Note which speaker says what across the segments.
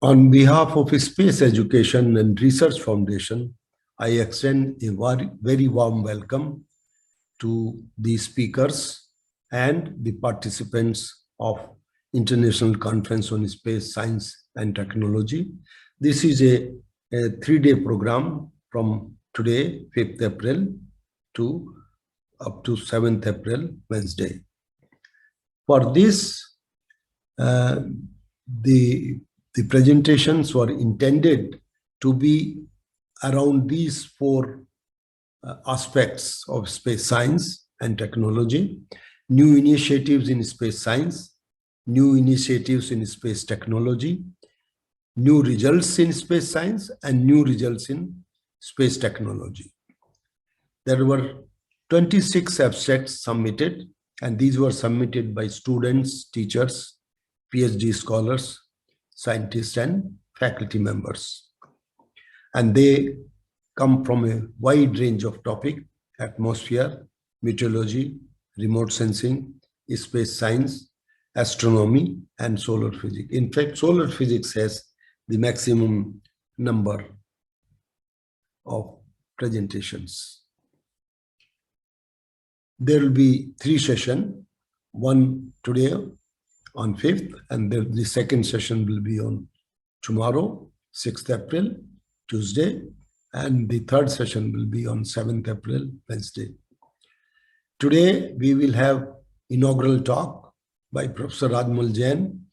Speaker 1: On behalf of Space Education and Research Foundation, I extend a very warm welcome to the speakers and the participants of International Conference on Space Science and Technology. This is a 3-day program from today, 5th April, to up to 7th April, Wednesday. For this, the presentations were intended to be around these 4 aspects of space science and technology: new initiatives in space science, new initiatives in space technology, new results in space science, and new results in space technology. There were 26 abstracts submitted, and these were submitted by students, teachers, PhD scholars, scientists, and faculty members. And they come from a wide range of topics: atmosphere, meteorology, remote sensing, space science, astronomy, and solar physics. In fact, solar physics has the maximum number of presentations. There will be 3 sessions, one today on 5th, and the second session will be on tomorrow, 6th April, Tuesday, and the third session will be on 7th April, Wednesday. Today, we will have inaugural talk by Professor Rajmal Jain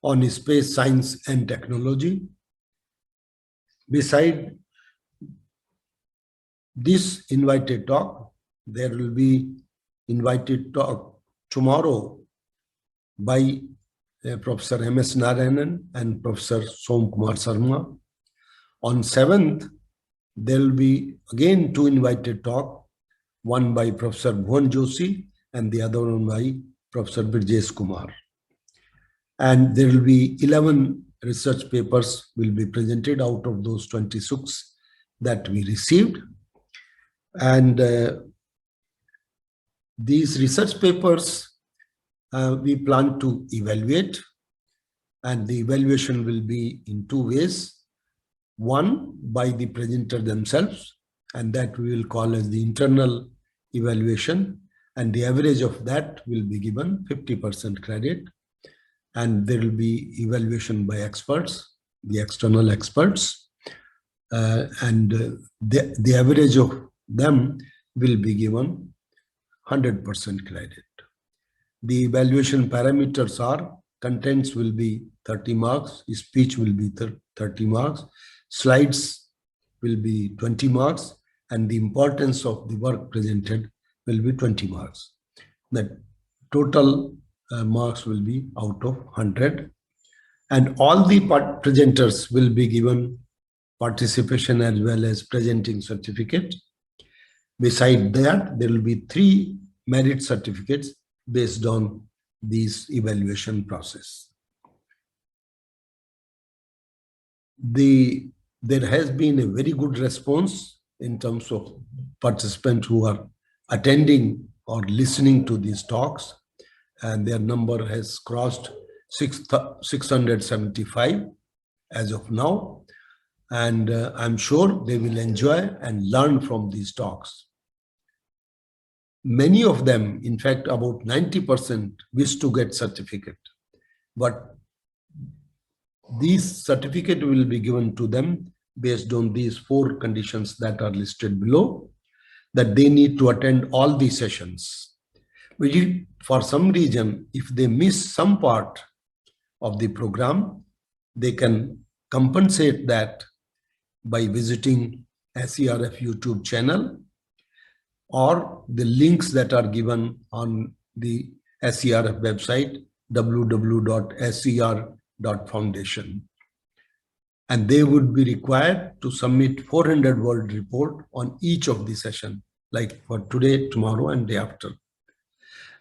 Speaker 1: on space science and technology. Beside this invited talk, there will be invited talk tomorrow by Professor M.S. Narayanan and Professor Som Kumar Sarma. On 7th, there will be again 2 invited talks, one by Professor Bhuvan Joshi and the other one by Professor Brijesh Kumar. And there will be 11 research papers will be presented out of those 26 that we received. And these research papers we plan to evaluate, and the evaluation will be in 2 ways. One, by the presenter themselves, and that we will call as the internal evaluation, and the average of that will be given 50% credit. And there will be evaluation by experts, the external experts, and the average of them will be given 100% credit. The evaluation parameters are: contents will be 30 marks, speech will be 30 marks, slides will be 20 marks, and the importance of the work presented will be 20 marks. The total marks will be out of 100. And all the presenters will be given participation as well as presenting certificate. Beside that, there will be 3 merit certificates based on this evaluation process. There has been a very good response in terms of participants who are attending or listening to these talks, and their number has crossed 675 as of now. And I'm sure they will enjoy and learn from these talks. Many of them, in fact, about 90% wish to get certificate, but these certificate will be given to them based on these 4 conditions that are listed below, that they need to attend all the sessions. For some reason, if they miss some part of the program, they can compensate that by visiting SERF YouTube channel or the links that are given on the SERF website, www.ser.foundation. And they would be required to submit 400-word report on each of the session, like for today, tomorrow, and day after.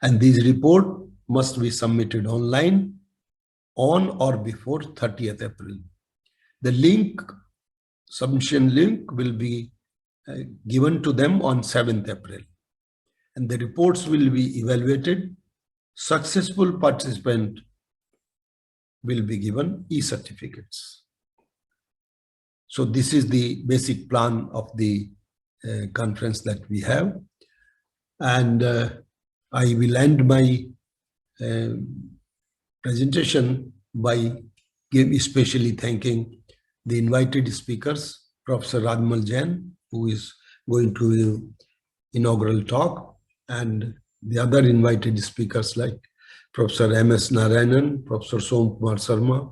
Speaker 1: And these report must be submitted online on or before 30th April. The submission link will be given to them on 7th April. And the reports will be evaluated. Successful participant will be given e-certificates. So this is the basic plan of the conference that we have. And I will end my presentation by especially thanking the invited speakers, Professor Rajmal Jain, who is going to the inaugural talk, and the other invited speakers like Professor M.S. Narayanan, Professor Som Kumar Sharma,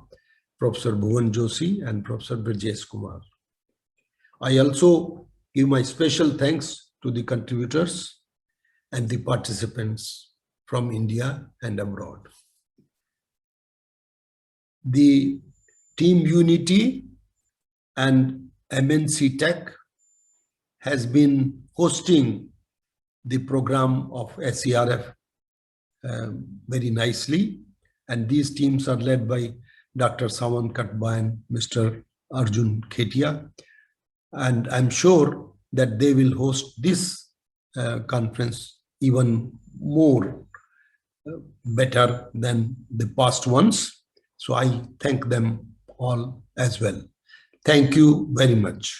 Speaker 1: Professor Bhuvan Joshi, and Professor Brijesh Kumar. I also give my special thanks to the contributors and the participants from India and abroad. The Team Unity and MNC Tech has been hosting the program of SERF very nicely, and these teams are led by Dr. Sawan Katba and Mr. Arjun Khetia, and I'm sure that they will host this conference even more better than the past ones. So I thank them all as well. Thank you very much.